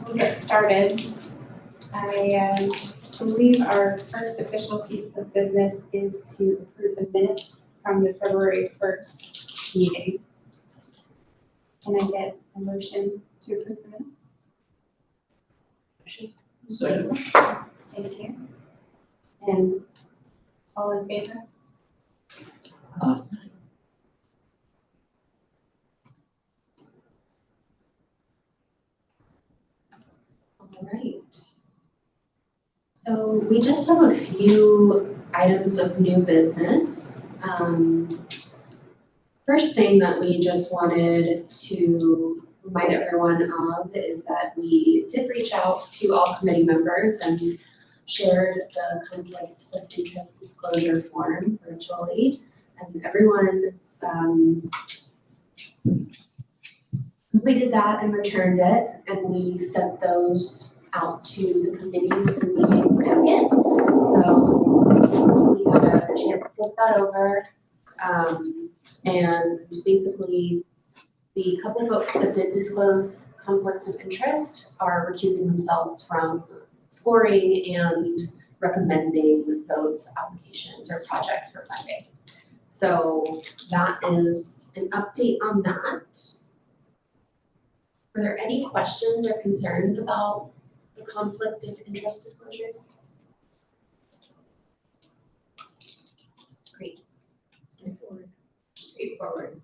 we'll get started. I believe our first official piece of business is to approve the minutes from the February 1st meeting. Can I get a motion to approve the minutes? Second. Thank you. And all in favor? All right. So we just have a few items of new business. First thing that we just wanted to remind everyone of is that we did reach out to all committee members and shared the conflict of interest disclosure form virtually, and everyone completed that and returned it, and we sent those out to the committee for meeting packet. So we had a chance to look that over, and basically the couple folks that did disclose conflicts of interest are recusing themselves from scoring and recommending those applications or projects for funding. So that is an update on that. Were there any questions or concerns about the conflict of interest disclosures? Great. Straightforward.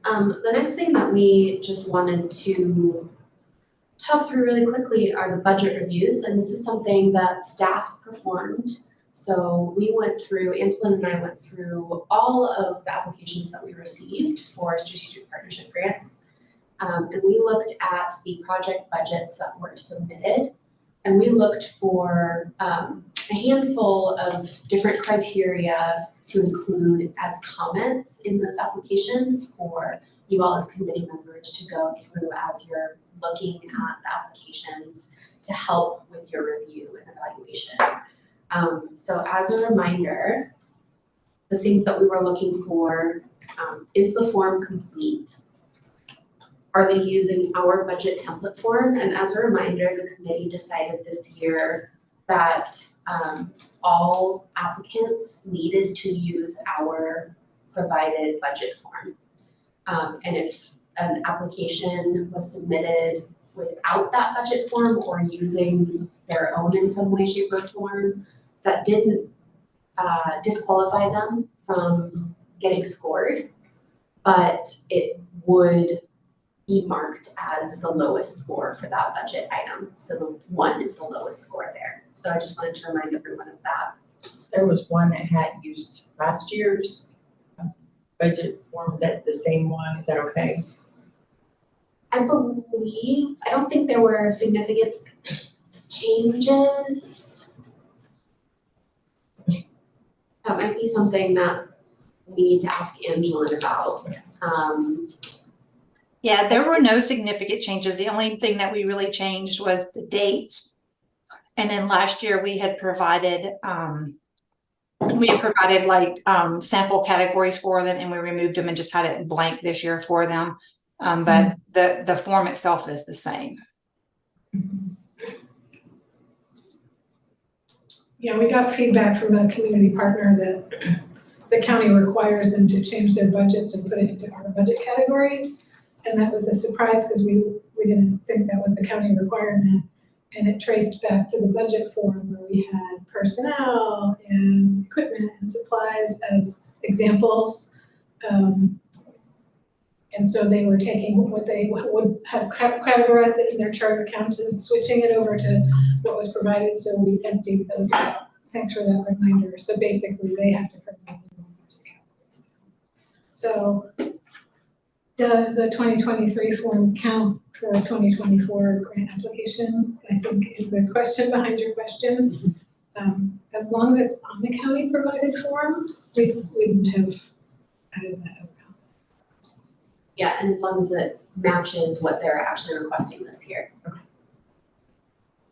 The next thing that we just wanted to talk through really quickly are the budget reviews, and this is something that staff performed. So we went through, Antoine and I went through all of the applications that we received for strategic partnership grants. And we looked at the project budgets that were submitted, and we looked for a handful of different criteria to include as comments in those applications for you all as committee members to go through as you're looking at the applications to help with your review and evaluation. So as a reminder, the things that we were looking for, is the form complete? Are they using our budget template form? And as a reminder, the committee decided this year that all applicants needed to use our provided budget form. And if an application was submitted without that budget form or using their own in some way, shape, or form, that didn't disqualify them from getting scored, but it would be marked as the lowest score for that budget item. So the 1 is the lowest score there. So I just wanted to remind everyone of that. There was one that had used last year's budget form. Is that the same one? Is that okay? I believe, I don't think there were significant changes. That might be something that we need to ask Angela about. Yeah, there were no significant changes. The only thing that we really changed was the dates. And then last year we had provided like sample categories for them, and we removed them and just had it blank this year for them. But the form itself is the same. Yeah, we got feedback from a community partner that the county requires them to change their budgets and put it into our budget categories. And that was a surprise because we didn't think that was a county requirement. And it traced back to the budget form where we had personnel and equipment and supplies as examples. And so they were taking what they would have categorized it in their chart accounts and switching it over to what was provided. So we emptied those out. Thanks for that reminder. So basically they have to provide their own budget categories. So does the 2023 form count for a 2024 grant application? I think is the question behind your question. As long as it's on the county provided form, we wouldn't have added that as a comment. Yeah, and as long as it matches what they're actually requesting this year.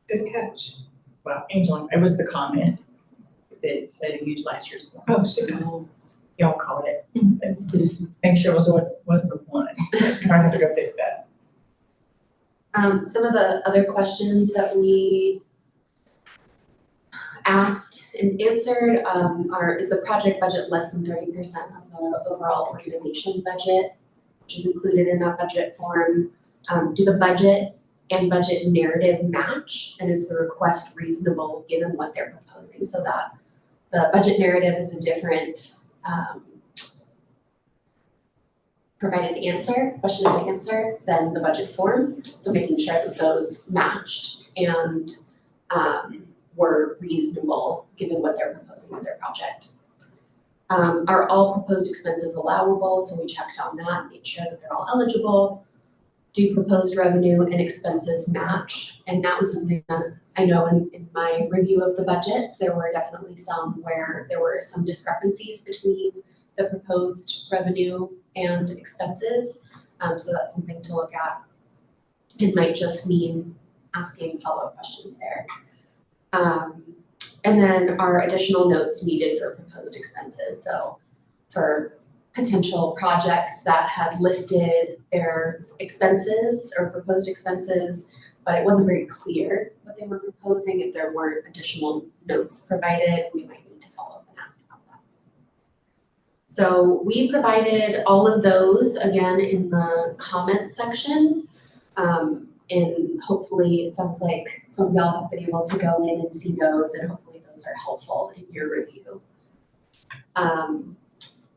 Good catch. Well, Angela, it was the comment that said it used last year's form. Oh, super. Y'all caught it. Make sure it wasn't the one. I have to go fix that. Some of the other questions that we asked and answered is the project budget less than 30% of the overall organization budget, which is included in that budget form? Do the budget and budget narrative match, and is the request reasonable given what they're proposing? So that the budget narrative is a different provided answer, question and answer, than the budget form. So making sure that those matched and were reasonable given what they're proposing with their project. Are all proposed expenses allowable? So we checked on that, made sure that they're all eligible. Do proposed revenue and expenses match? And that was something that I know in my review of the budgets, there were definitely some where there were some discrepancies between the proposed revenue and expenses. So that's something to look at. It might just mean asking follow-up questions there. And then are additional notes needed for proposed expenses? So for potential projects that had listed their expenses or proposed expenses, but it wasn't very clear what they were proposing. If there weren't additional notes provided, we might need to follow up and ask about that. So we provided all of those again in the comments section. And hopefully it sounds like some of y'all have been able to go in and see those, and hopefully those are helpful in your review.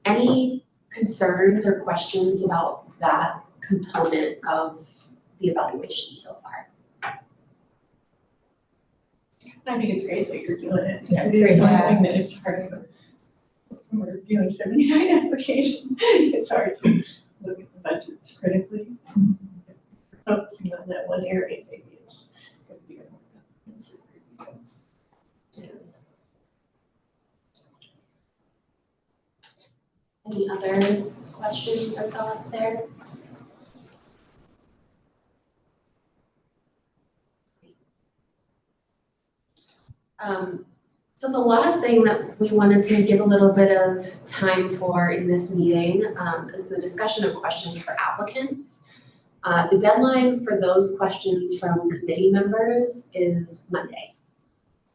Any concerns or questions about that component of the evaluation so far? I think it's great that you're doing it. Yeah, it's It is great. one thing that it's hard for, when we're reviewing 79 applications, it's hard to look at the budgets critically. Focusing on that one area, maybe it's gonna be a more comprehensive review. Any other questions or thoughts there? So the last thing that we wanted to give a little bit of time for in this meeting is the discussion of questions for applicants. The deadline for those questions from committee members is Monday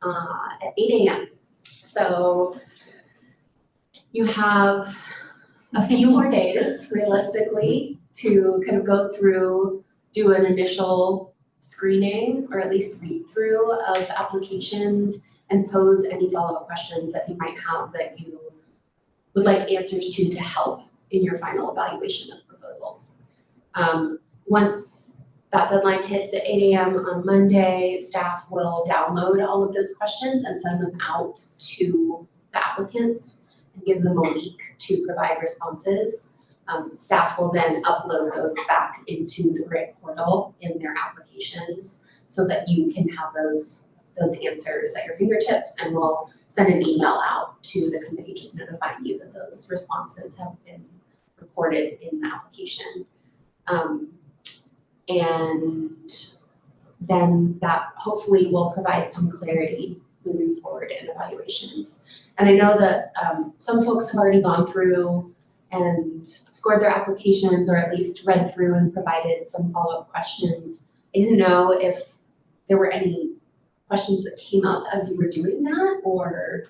at 8 a.m. So you have a few more days realistically to kind of go through, do an initial screening or at least read through of applications and pose any follow-up questions that you might have that you would like answers to help in your final evaluation of proposals. Once that deadline hits at 8 a.m. on Monday, staff will download all of those questions and send them out to the applicants and give them a week to provide responses. Staff will then upload those back into the grant portal in their applications so that you can have those answers at your fingertips, and we'll send an email out to the committee just notifying you that those responses have been recorded in the application. And then that hopefully will provide some clarity moving forward in evaluations. And I know that some folks have already gone through and scored their applications, or at least read through and provided some follow-up questions. I didn't know if there were any questions that came up as you were doing that, or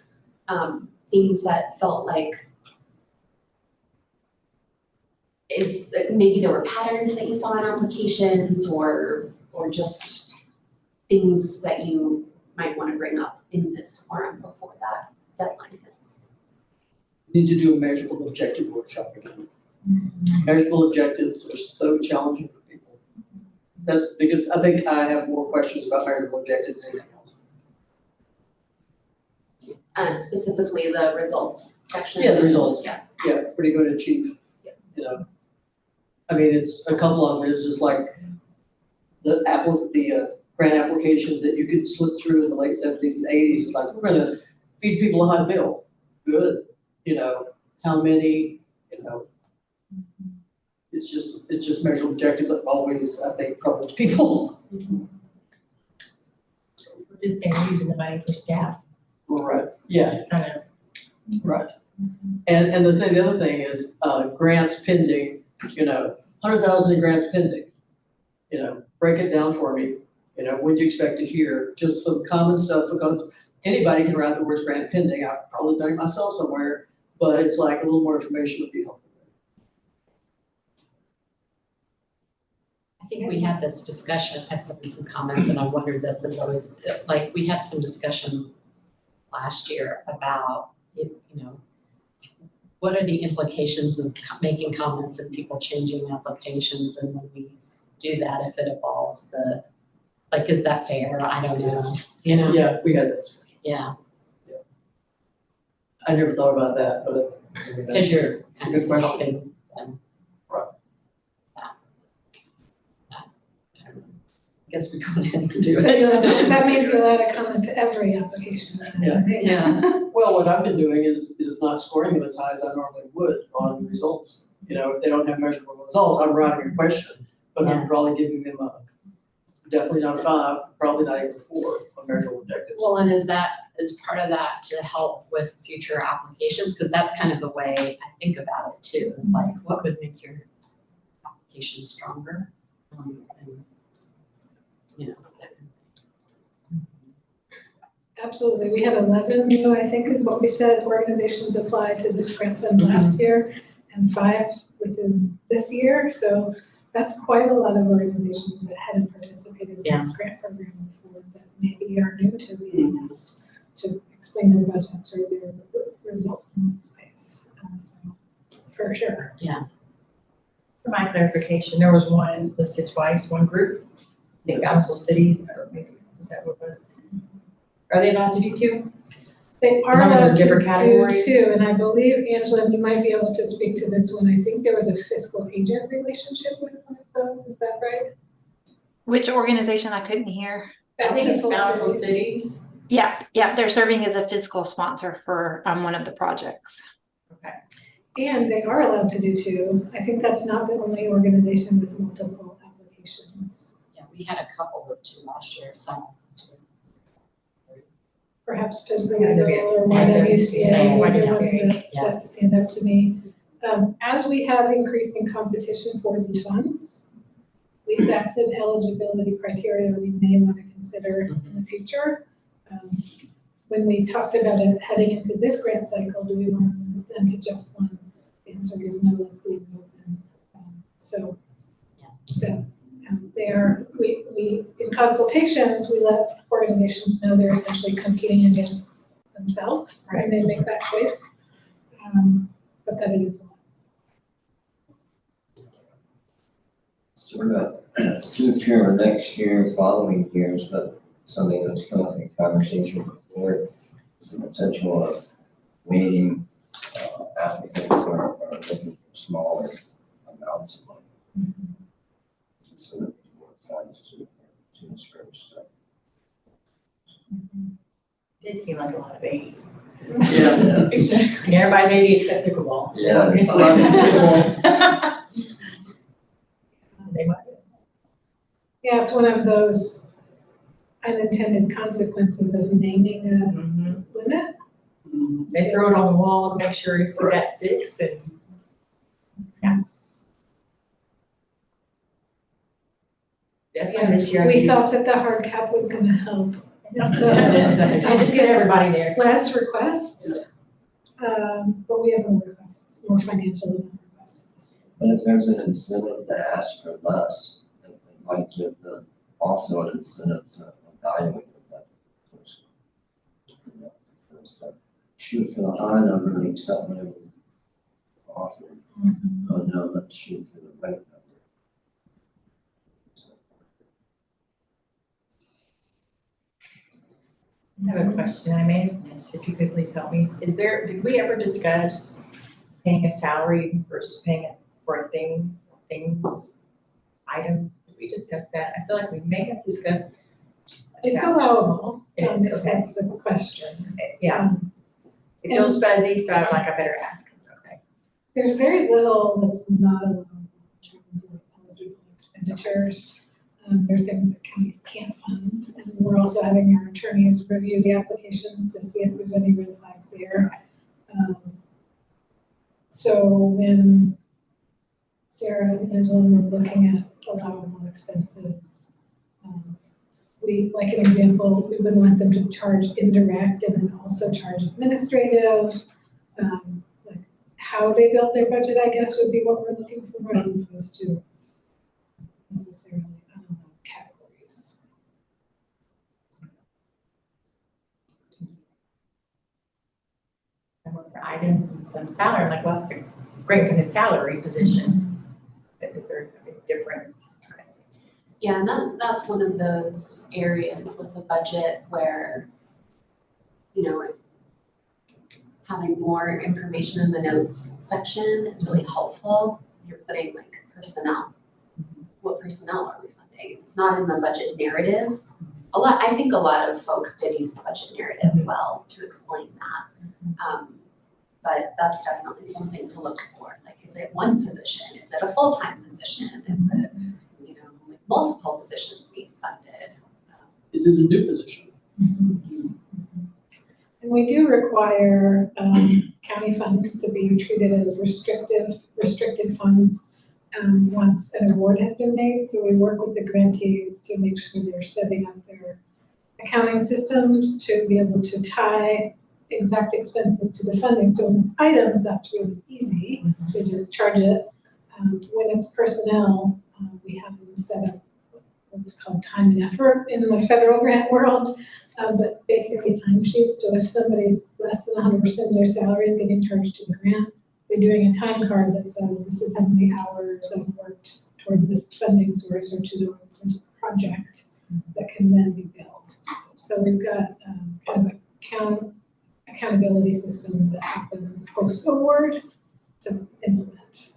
things that felt like maybe there were patterns that you saw in applications, or just things that you might want to bring up in this forum before that deadline hits. Need to do a measurable objective workshop again. Measurable objectives are so challenging for people. That's the biggest, I think I have more questions about measurable objectives than anything else. Specifically the results section. Yeah, the results. Yeah. Yeah, pretty good at chief. Yeah. You know, I mean, it's a couple of them, it's just like the grant applications that you could slip through in the late 70s and 80s. It's like, we're gonna feed people how to build. Good. You know, how many, you know, it's just measurable objectives that always, I think, troubles people. Mhm. We're just gonna using the money for staff. Right. Yeah, It's kind of, right. And the other thing is, grants pending, you know, 100,000 in grants pending. You know, break it down for me, you know, when do you expect to hear, just some common stuff, because anybody can write the words grant pending, I've probably done it myself somewhere, but it's like a little more information would be helpful. I think we had this discussion, I put in some comments and I wondered this, and always, like, we had some discussion last year about, you know, what are the implications of making comments and people changing applications, and when we do that, if it involves the, like, is that fair? I don't know, you know? Yeah, we had this. Yeah, I never thought about that, but. I mean, because you're It's a good question. helping them. Right. I guess we go ahead and do So it. that means you're allowed to comment to every application. Yeah. Yeah. Well, what I've been doing is not scoring them as high as I normally would on results. You know, if they don't have measurable results, I'm writing a question, but I'm probably giving them definitely not a 5, probably not even a 4 on measurable objectives. Well, and is part of that to help with future applications? Because that's kind of the way I think about it too. It's like, what would make your application stronger? And, you know, that kind of thing. Absolutely. We had 11 new, I think is what we said, organizations applied to this grant fund last year, and 5 within this year. So that's quite a lot of organizations that hadn't participated in this grant program before, that maybe are new to being asked to explain their budgets or their results in that space. So, for sure. For my clarification, there was one listed twice, one group, the Bountiful Cities, or maybe, was that what it was? Are they allowed to do 2? They As are long as they're allowed to different categories? do too, and I believe, Angela, you might be able to speak to this one. I think there was a fiscal agent relationship with one of those, is that right? Which organization? I couldn't hear. I think it's Bountiful Bountiful Cities. Cities. Yeah, they're serving as a fiscal sponsor for one of the projects. Okay. And they are allowed to do 2. I think that's not the only organization with multiple applications. Yeah, we had a couple of 2 last year, some 2. Perhaps Pisgah Yeah, they're Legal or good. YWCA, Same, those are ones YWCA, that stand up to me. As we have increasing competition for these funds, that's an eligibility criteria we may want to consider in the future. When we talked about it heading into this grant cycle, do we want to limit them to just one? The answer is no, let's leave it open. We in consultations, we let organizations know they're essentially competing against themselves when they make that choice. But that it is. So we're not too sure next year, following years, but something that's come up in conversation before is the potential of weighting applicants who are looking for smaller amounts of money. So that more funds to disperse stuff. Did seem like a lot of 80s. Yeah. Exactly. Everybody's 80 except pickleball. Yeah. It's a lot of pickleball. They might. Yeah, it's one of those unintended consequences of naming a limit. They throw it on the wall and make sure it's that sticks, and definitely this year. We thought that the hard cap was gonna help. Just get everybody there. Less requests, but we have more requests, more financial than requests this year. But if there's an incentive to ask for less, it might give them also an incentive to evaluate the budget. You know, because, shoot for the high number and accept whatever you offer. Oh no, let's shoot for the right number. I have a question I may have missed, if you could please help me. Did we ever discuss paying a salary versus paying it for things, items? Did we discuss that? I feel like we may have discussed. It's allowable, It is, if okay. that's the question. Yeah, it feels fuzzy, so I'm like, I better ask. Okay. There's very little that's not allowable in terms of eligible expenditures. There are things that counties can't fund, and we're also having our attorneys review the applications to see if there's any red flags there. So when Sarah and Angela were looking at allowable expenses. We, like an example, we wouldn't want them to charge indirect and then also charge administrative. Like how they build their budget, I guess, would be what we're looking for as opposed to necessarily, categories. And what for items and some salary, like, well, it's a great for the salary position. But is there a big difference? Yeah, and that's one of those areas with the budget where, you know, having more information in the notes section is really helpful. You're putting like personnel. What personnel are we funding? It's not in the budget narrative. I think a lot of folks did use the budget narrative well to explain that. But that's definitely something to look for. Like, is it one position? Is it a full-time position? Is it, you know, multiple positions being funded? Is it a new position? And we do require county funds to be treated as restricted funds once an award has been made. So we work with the grantees to make sure they're setting up their accounting systems to be able to tie exact expenses to the funding. So when it's items, that's really easy. They just charge it. When it's personnel, we have them set up what's called time and effort in the federal grant world, but basically timesheets. So if somebody's less than 100% of their salary is getting charged to the grant, they're doing a time card that says this is how many hours I've worked toward this funding source or to this project that can then be billed. So we've got kind of accountability systems that happen post-award to implement.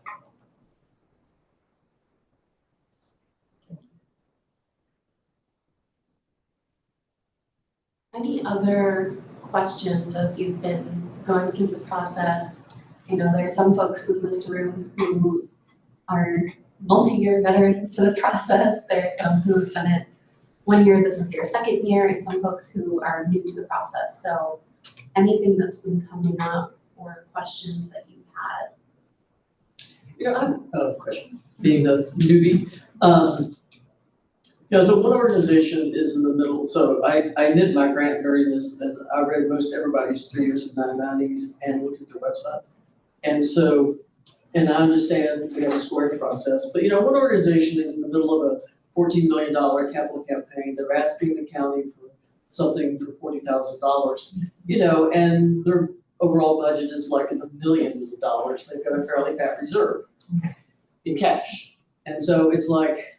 Any other questions as you've been going through the process? You know, there's some folks in this room who are multi-year veterans to the process. There are some who have done it 1 year, this is their second year, and some folks who are new to the process. So anything that's been coming up or questions that you've had? You know, I have a question, being a newbie. You know, so one organization is in the middle, so I did my grant nerdiness and I read most everybody's 3 years of 990s and looked at their website. And so, and I understand we have a scoring process, but you know, one organization is in the middle of a $14 million capital campaign. They're asking the county for something for $40,000, you know, and their overall budget is like in the millions of dollars. They've got a fairly fat reserve in cash. And so it's like,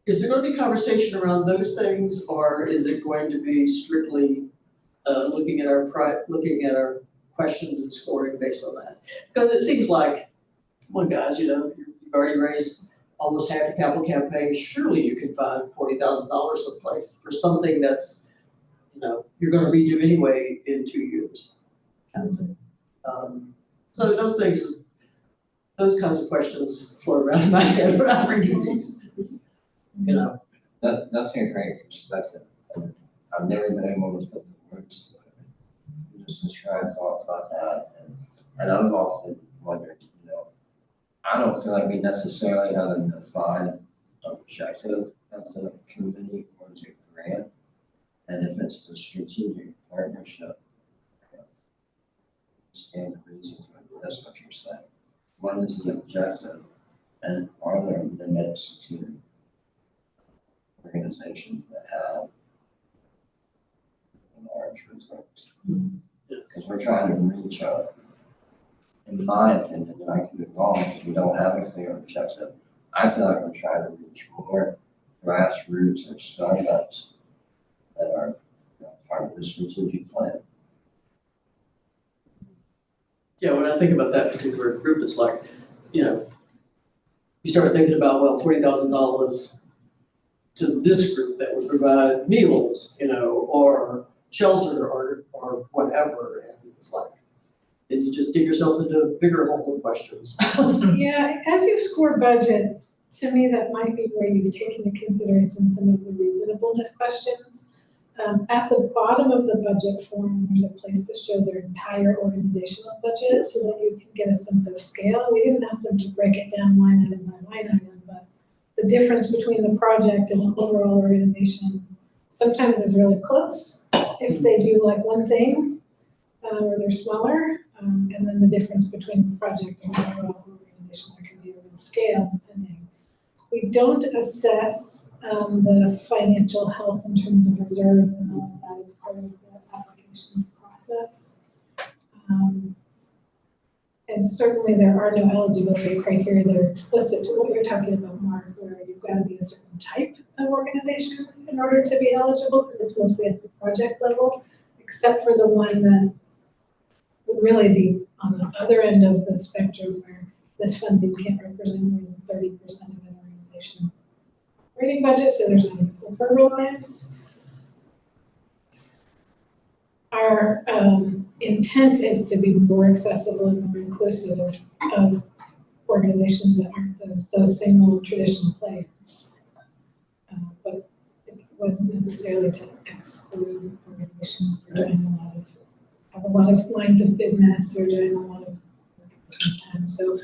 is there going to be conversation around those things, or is it going to be strictly looking at our questions and scoring based on that? Because it seems like, come on guys, you know, you've already raised almost half your capital campaign. Surely you can find $40,000 someplace for something that's, you know, you're going to redo anyway in 2 years, kind of thing. So those things, those kinds of questions float around in my head when I'm reading these. You know, That's a great perspective. I've never been able to put the words to it. Just describe thoughts about that, and I've often wondered, you know, I don't feel like we necessarily have a defined objective as a committee or as a grant, and if it's the strategic partnership, stand the reason for it. That's what you're saying. What is the objective, and are there limits to organizations that have large reserves? Because we're trying to reach out, in my opinion, and I could be wrong, because we don't have a clear objective. I feel like we're trying to reach more grassroots or startups that are, you know, part of the strategic plan. yeah, when I think about that particular group, it's like, you know, you start thinking about, well, $40,000 to this group that would provide meals, you know, or shelter or whatever, and it's like, then you just dig yourself into a bigger hole of questions. Yeah, as you score budget, to me, that might be where you take into consideration some of the reasonableness questions. At the bottom of the budget form, there's a place to show their entire organizational budget so that you can get a sense of scale. We didn't ask them to break it down line item by line item, but the difference between the project and the overall organization sometimes is really close. If they do like one thing, or they're smaller, and then the difference between the project and the overall organization, there can be a real scale depending. We don't assess the financial health in terms of reserves and all of that. It's part of the application process. And certainly there are no eligibility criteria that are explicit to what you're talking about, Mark, where you've got to be a certain type of organization in order to be eligible, because it's mostly at the project level, except for the one that would really be on the other end of the spectrum where this funding can't represent more than 30% of an organization's operating budget, so there's an over reliance. Our intent is to be more accessible and more inclusive of organizations that aren't those single traditional players. But it wasn't necessarily to exclude organizations that are doing have a lot of lines of business or doing a lot of work at the same time. So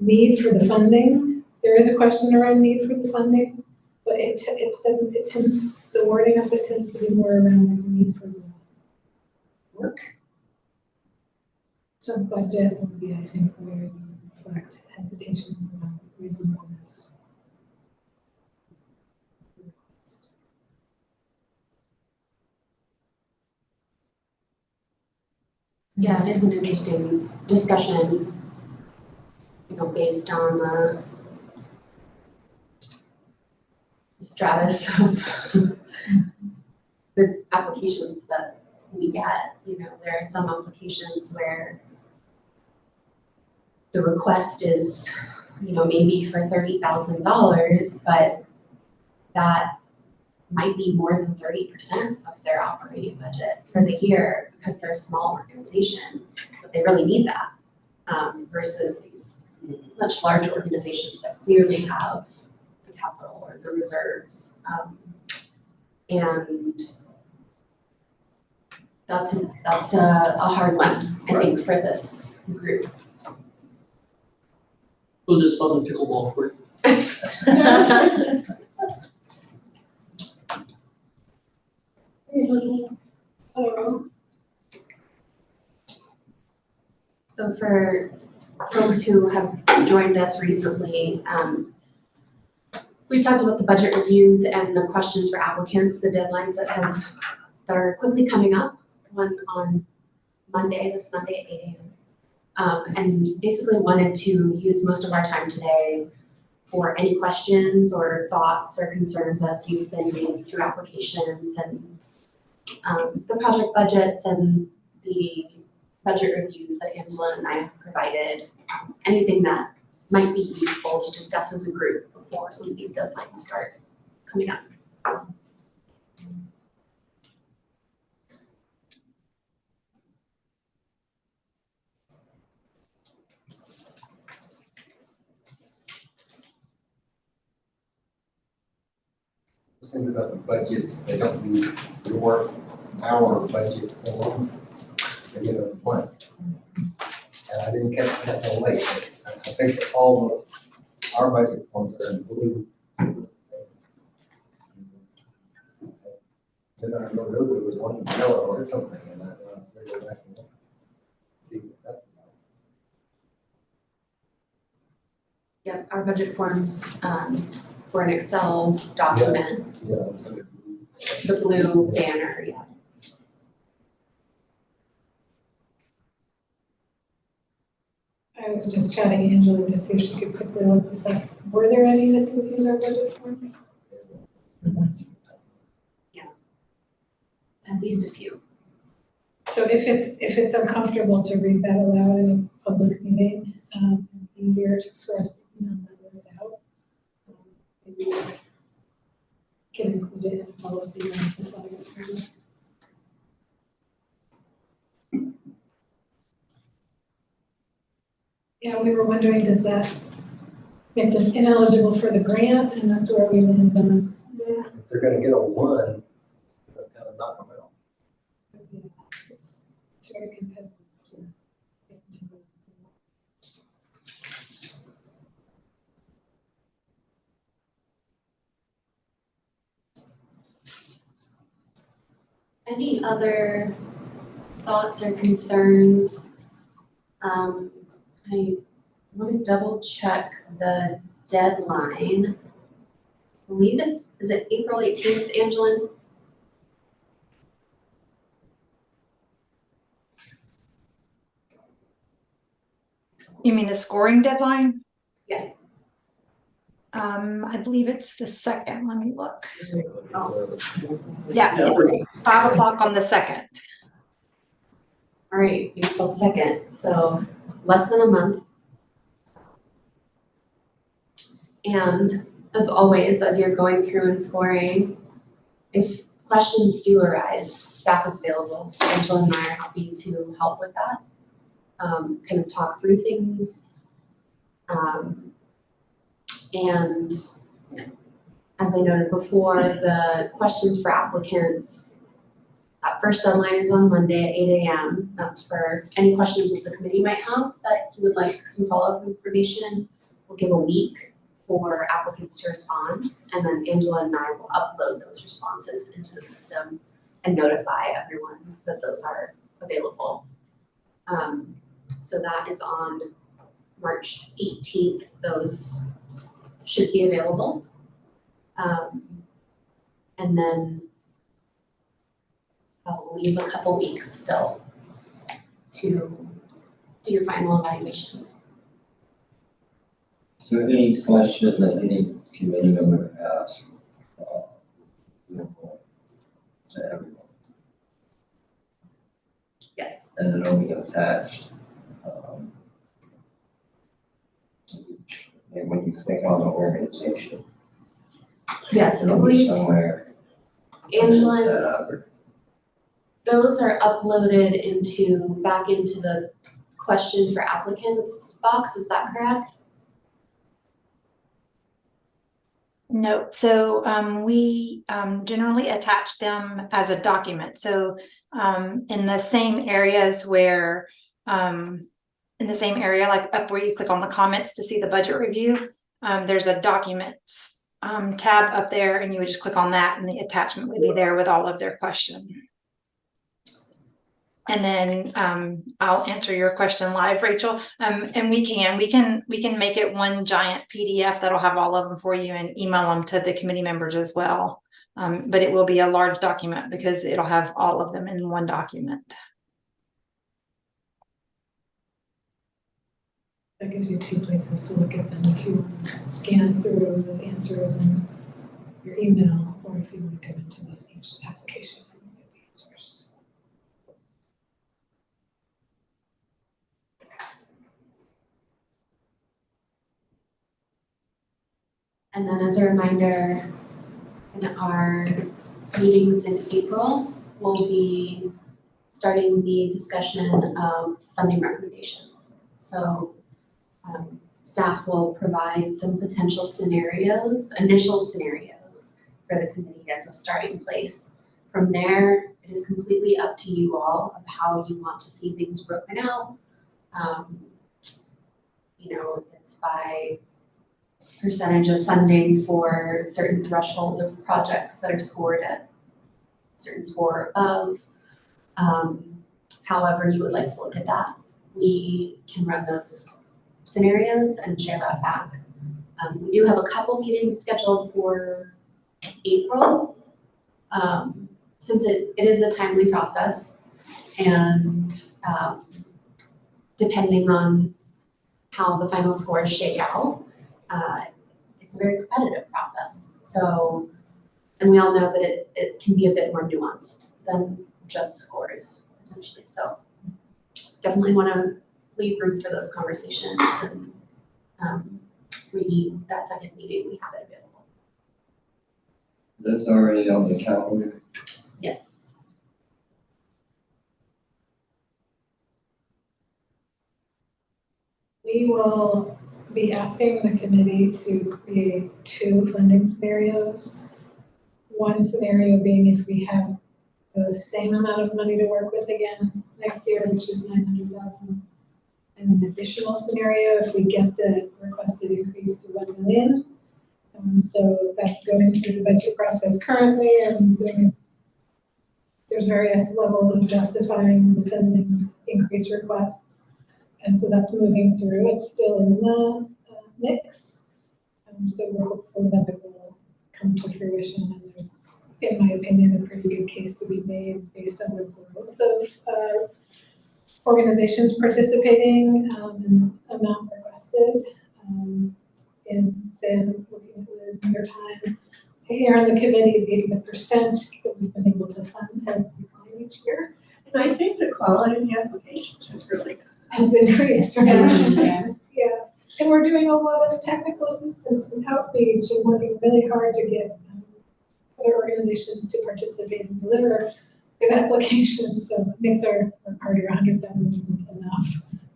need for the funding, there is a question around need for the funding, but the wording of it tends to be more around the need for the work. So budget would be, I think, where you reflect hesitations about reasonableness. Yeah, it is an interesting discussion, based on the stratus of the applications that we get. There are some applications where the request is, maybe for $30,000, but that might be more than 30% of their operating budget for the year because they're a small organization, but they really need that, versus these much larger organizations that clearly have the capital or the reserves. And that's a hard one, I think, for this group. We'll just fund the pickleball court. So for folks who have joined us recently, we talked about the budget reviews and the questions for applicants, the deadlines that are quickly coming up, one on this Monday at 8 a.m. And basically wanted to use most of our time today for any questions or thoughts or concerns as you've been reading through applications and the project budgets and the budget reviews that Angela and I have provided, anything that might be useful to discuss as a group before some of these deadlines start coming up. Things about the budget, they don't use our budget form, they get a blank. And I didn't catch that till late, but I think that all of our budget forms are in blue. Then I know there was one in yellow or something, and I figured back and see what that's about. Yep, our budget forms for an Excel document, Yeah, so the blue banner, yeah. I was just chatting Angela to see if she could quickly look this up. Were there any that didn't use our budget form? At least a few. So if it's uncomfortable to read that aloud in a public meeting, easier for us to that list out. Maybe we can include it in all of the emails to flag it for you. Yeah, we were wondering, does that make them ineligible for the grant? And that's where we landed on. Yeah. if they're gonna get a one, they're kind of not It's very competitive. Any other thoughts or concerns? I want to double check the deadline. I believe is it April 18th, Angelin? You mean the scoring deadline? Yeah. I believe it's the second. Let me look. Oh. Yeah, it's 5 o'clock on the 2nd. All right, April 2nd, so less than a month. And as always, as you're going through and scoring, if questions do arise, staff is available. Angela and I are happy to help with that. Kind of talk through things. And as I noted before, the questions for applicants, that first deadline is on Monday at 8 a.m. That's for any questions that the committee might have that you would like some follow-up information. We'll give a week for applicants to respond, and then Angela and I will upload those responses into the system and notify everyone that those are available. So that is on March 18th, those should be available. And then I'll leave a couple weeks still to do your final evaluations. Is there any question that any committee member has? To everyone, Yes. and then only attached. And when you click on the organization, Yes, I it'll be believe somewhere. Angela, those are uploaded back into the question for applicants box, is that correct? No, so we generally attach them as a document. So in the same areas where, in the same area, like up where you click on the comments to see the budget review, there's a documents tab up there, and you would just click on that and the attachment would be there with all of their questions. And then I'll answer your question live, Rachel. And we can make it one giant PDF that'll have all of them for you and email them to the committee members as well. But it will be a large document because it'll have all of them in one document. That gives you two places to look at them if you want to scan through the answers in your email, or if you want to come into each application and look at the answers. And then as a reminder, in our meetings in April, we'll be starting the discussion of funding recommendations. So staff will provide some potential scenarios, initial scenarios for the committee as a starting place. From there, it is completely up to you all of how you want to see things broken out. You know, if it's by percentage of funding for certain threshold of projects that are scored at a certain score above. However you would like to look at that, we can run those scenarios and share that back. We do have a couple meetings scheduled for April, since it is a timely process, and depending on how the final scores shake out, it's a very competitive process. So, and we all know that it can be a bit more nuanced than just scores, potentially. So definitely want to leave room for those conversations, and that second meeting, we have it available. That's already on the calendar. Yes. We will be asking the committee to create two funding scenarios. One scenario being if we have the same amount of money to work with again next year, which is 900,000. And an additional scenario, if we get the requested increase to 1 million. So that's going through the budget process currently and there's various levels of justifying the pending increase requests. And so that's moving through. It's still in the mix. So we're hopeful that it will come to fruition. And there's, in my opinion, a pretty good case to be made based on the growth of organizations participating and amount requested. And Sam, looking at the New York Times, here on the committee, the percent that we've been able to fund has declined each year. And I think the quality of the applications is really good. Has increased, right? Yeah. Yeah, and we're doing a lot of technical assistance and outreach and working really hard to get other organizations to participate and deliver good applications. So it makes our harder. 100,000 isn't enough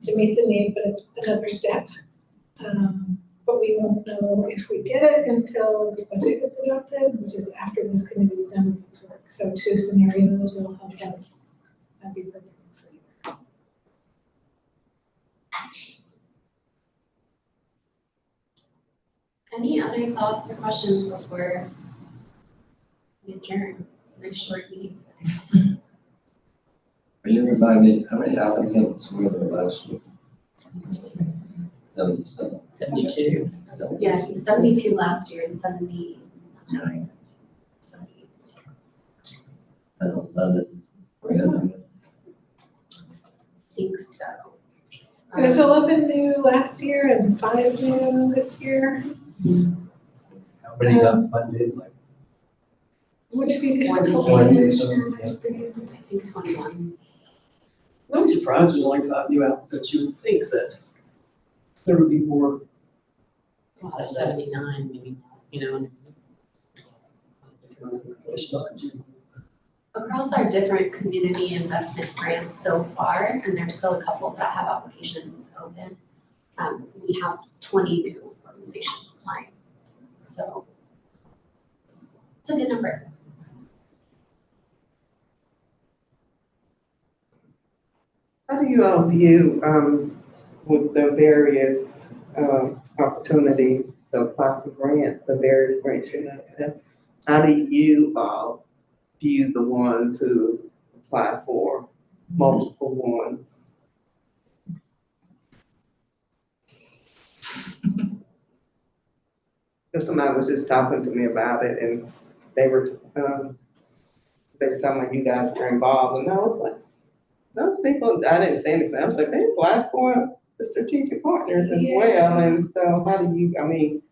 to meet the need, but it's another step. But we won't know if we get it until the budget gets adopted, which is after this committee's done with its work. So 2 scenarios will help us be prepared for either. Any other thoughts or questions before we adjourn? Very short meeting. Are you remind me, how many applicants were there last year? 77. 72. Yeah, 72 last year and 79. 78. I don't know that. I think so. It was 11 new last year and 5 new this year. How many got funded, like Would be difficult to 20 share something, my yeah. screen. I think 21. I'm surprised there's only 5 new applicants. You would think that there would be more. Out of 79, maybe, you know. Across our different community investment grants so far, and there's still a couple that have applications open, we have 20 new organizations applying. So it's a good number. How do you all view, with the various, opportunities to apply for grants, the various grants you have? How do you all view the ones who apply for multiple ones? Because somebody was just talking to me about it and they were talking about you guys were involved and I was like, those people, I didn't say anything. I was like, they applied for the strategic partners as well. And so how do you, I mean,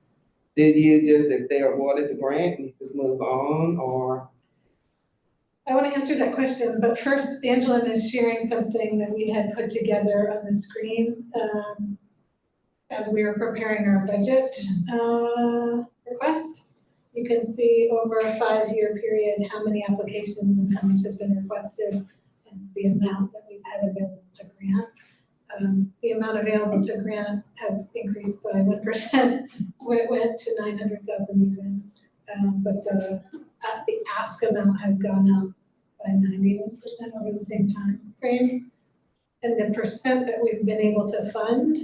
did you just, if they awarded the grant, you just move on or? I want to answer that question, but first Angelin is sharing something that we had put together on the screen as we were preparing our budget request. You can see over a 5-year period how many applications and how much has been requested and the amount that we've had available to grant. The amount available to grant has increased by 1% when it went to 900,000 even. But the ask amount has gone up by 91% over the same time frame. And the percent that we've been able to fund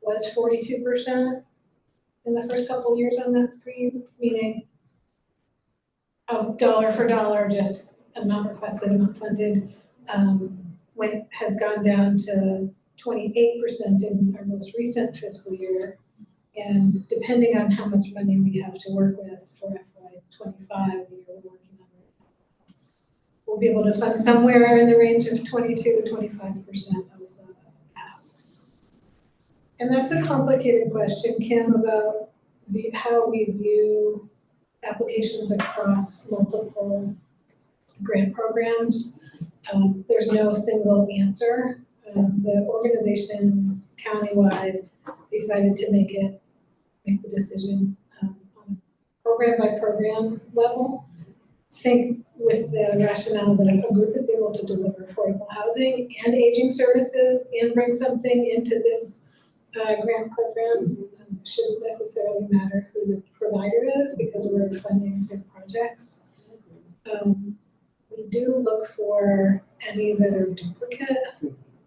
was 42% in the first couple of years on that screen, meaning of dollar for dollar, just amount requested, amount funded, has gone down to 28% in our most recent fiscal year. And depending on how much money we have to work with for FY25, the year we're working on right now, we'll be able to fund somewhere in the range of 22 to 25% of the asks. And that's a complicated question, Kim, about how we view applications across multiple grant programs. There's no single answer. The organization countywide decided to make the decision on a program by program level. Think with the rationale that if a group is able to deliver affordable housing and aging services and bring something into this grant program, it shouldn't necessarily matter who the provider is because we're funding good projects. we do look for any that are duplicate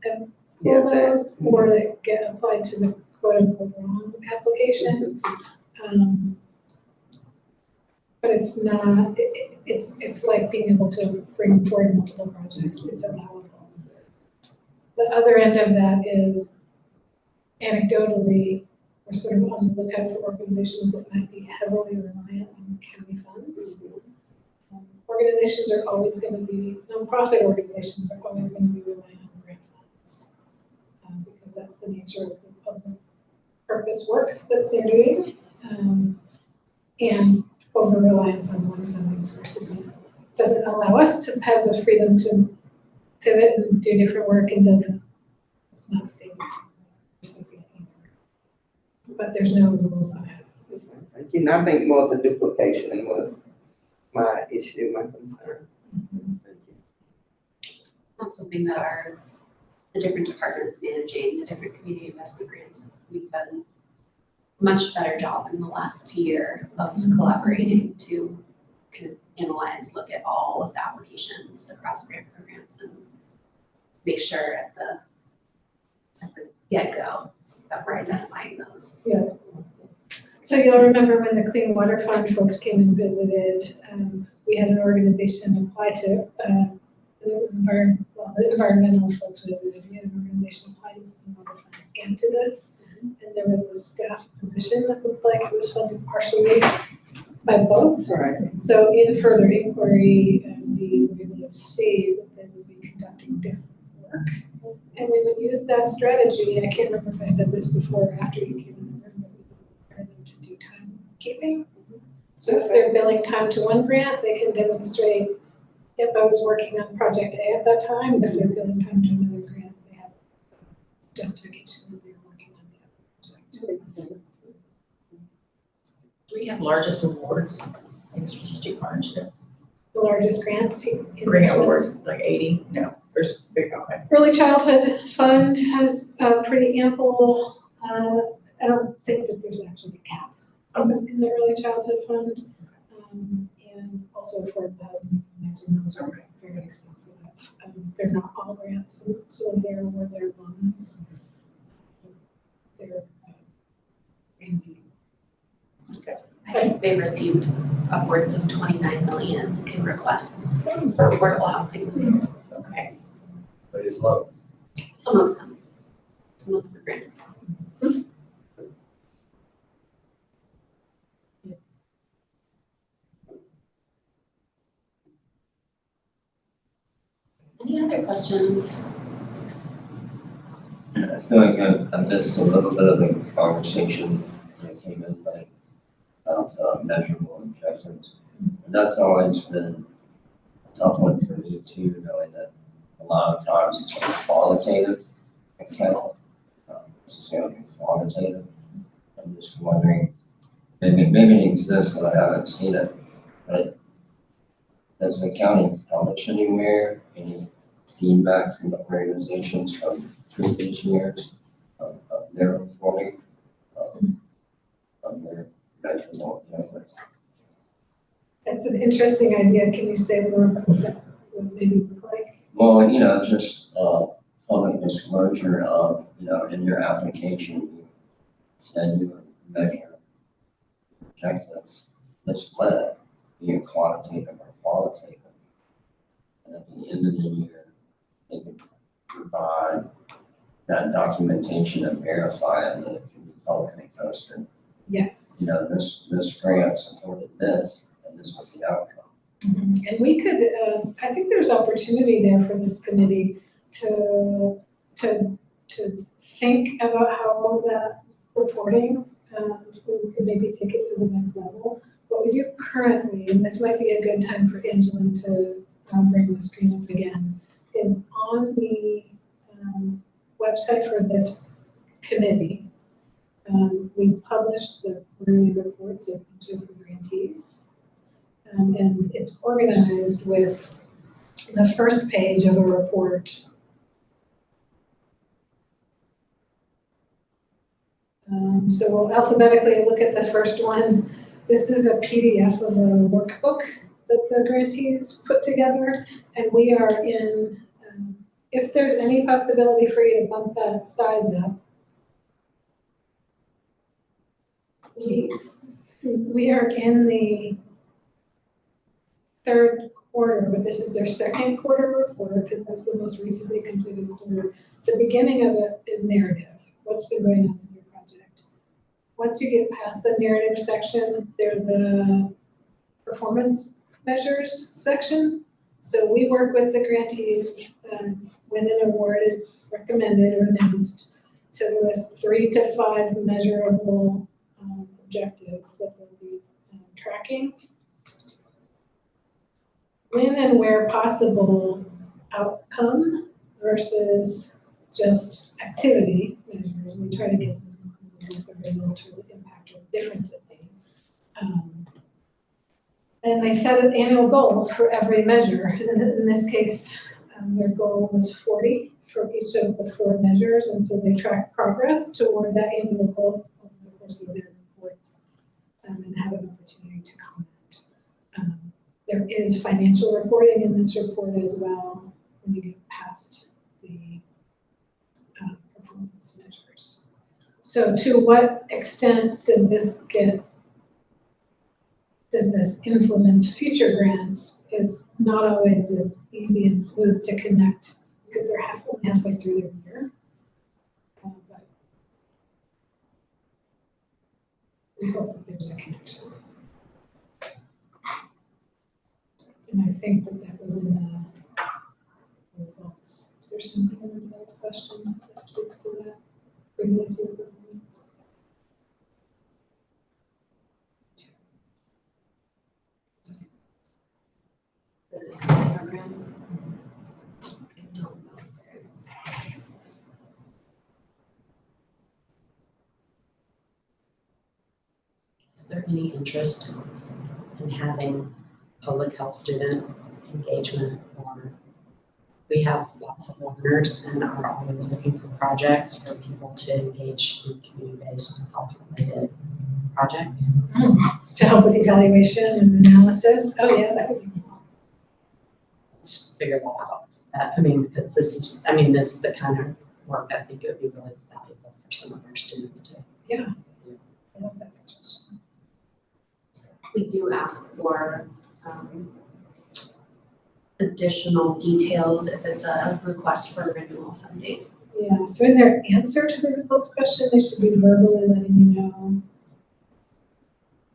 and Yeah, pull those, or that get applied to the quote unquote wrong application. But it's not, it's like being able to bring forward multiple projects, it's allowable. The other end of that is anecdotally, we're sort of on the lookout for organizations that might be heavily reliant on county funds. Organizations are always gonna be, nonprofit organizations are always gonna be reliant on grant funds. Because that's the nature of the public purpose work that they're doing. And over-reliance on one funding sources doesn't allow us to have the freedom to pivot and do different work and it's not stable for the recipient either. But there's no rules on it. You know, I think more the duplication was my issue, my concern. That's something that the different departments managing the different community investment grants, we've done a much better job in the last year of collaborating to kind of analyze, look at all of the applications across grant programs and make sure at the get-go that we're identifying those. So you'll remember when the Clean Water Fund folks came and visited, we had an organization apply to, the environmental folks visited, we had an organization apply to the Clean Water Fund and to this. And there was a staff position that looked like it was funded partially by both. Right. So in further inquiry, we were able to see that they would be conducting different work. And we would use that strategy. I can't remember if I said this before or after you came in the room, but we would require them to do timekeeping. So if they're billing time to one grant, they can demonstrate, yep, I was working on project A at that time, and if they're billing time to another grant, they have justification that they're working on the other project. Do we have largest awards in strategic partnership? The largest grants in Grant this one. awards, like 80? No, there's big, okay. Early Childhood Fund has a pretty ample, I don't think that there's actually a cap in the Early Childhood Fund. And also affordable housing, those are very expensive. They're not all grants, some of their awards are loans. They're, can be. I think they received upwards of 29 million in requests for affordable housing this year. Okay. But it's low. Some of the grants. Any other questions? I feel like I missed a little bit of the conversation that came in late about measurable objectives. And that's always been a tough one for me too, knowing that a lot of times it's a qualitative account, necessarily quantitative. I'm just wondering, maybe it exists and I haven't seen it, but does the county publish anywhere any feedback from the organizations from previous years of their reporting of their measurable objectives? That's an interesting idea. Can you say more about what that would maybe look like? Well, just public disclosure of, in your application, you said you would measure objectives. This let be a quantitative or qualitative. And at the end of the year, they can provide that documentation and verify it, that it can be publicly posted. Yes. This grant supported this, and this was the outcome. And we could, I think there's opportunity there for this committee to think about how that reporting, we could maybe take it to the next level. What we do currently, and this might be a good time for Angela to bring the screen up again, is on the website for this committee, we publish the quarterly reports of each of the grantees. And it's organized with the first page of a report. So we'll alphabetically look at the first one. This is a PDF of a workbook that the grantees put together, and we are in, if there's any possibility for you to bump that size up, we are in the third quarter, but this is their second quarter report, because that's the most recently completed quarter. The beginning of it is narrative, what's been going on with your project. Once you get past the narrative section, there's a performance measures section. So we work with the grantees when an award is recommended or announced to list 3 to 5 measurable objectives that they'll be tracking. When and where possible, outcome versus just activity measures. We try to get this with the result or the impact or difference it made. And they set an annual goal for every measure. And in this case, their goal was 40 for each of the 4 measures. And so they track progress toward that annual goal over the course of their reports and have an opportunity to comment. There is financial reporting in this report as well when you get past the performance measures. So to what extent does this influence future grants is not always as easy and smooth to connect because they're halfway through their year. But we hope that there's a connection. And I think that was in the results. Is there something in the results question that speaks to that? Previous year performance? Program. I don't know if there's. Is there any interest in having public health student engagement, or we have lots of learners and are always looking for projects for people to engage in community-based health-related projects? To help with evaluation and analysis? Oh yeah, that would be cool. Let's figure that out. I mean, because this is the kind of work I think it would be really valuable for some of our students to. Yeah. I love that suggestion. We do ask for additional details if it's a request for renewal funding. Yeah, so in their answer to the results question, they should be verbally letting you know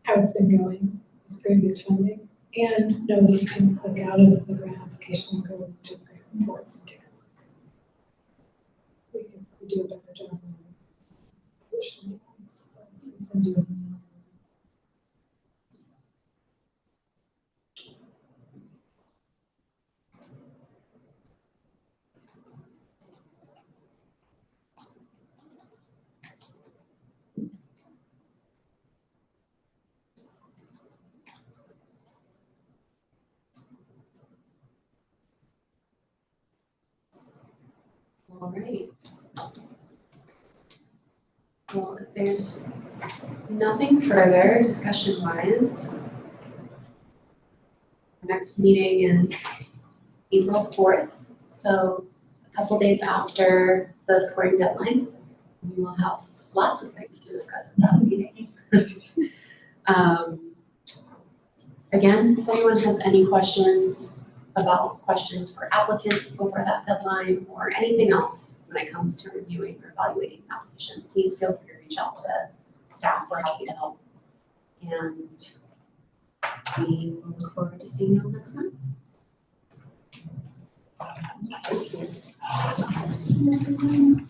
how it's been going with previous funding, and know that you can click out of the grant application and go to grant reports and take a look. We do a better job on publishing things. We send you an email. All right. Well, if there's nothing further discussion-wise, our next meeting is April 4th, so a couple days after the scoring deadline. We will have lots of things to discuss at that meeting. Again, if anyone has any questions for applicants over that deadline or anything else when it comes to reviewing or evaluating applications, please feel free to reach out to staff. We're happy to help. And we look forward to seeing you all next month. Thank you.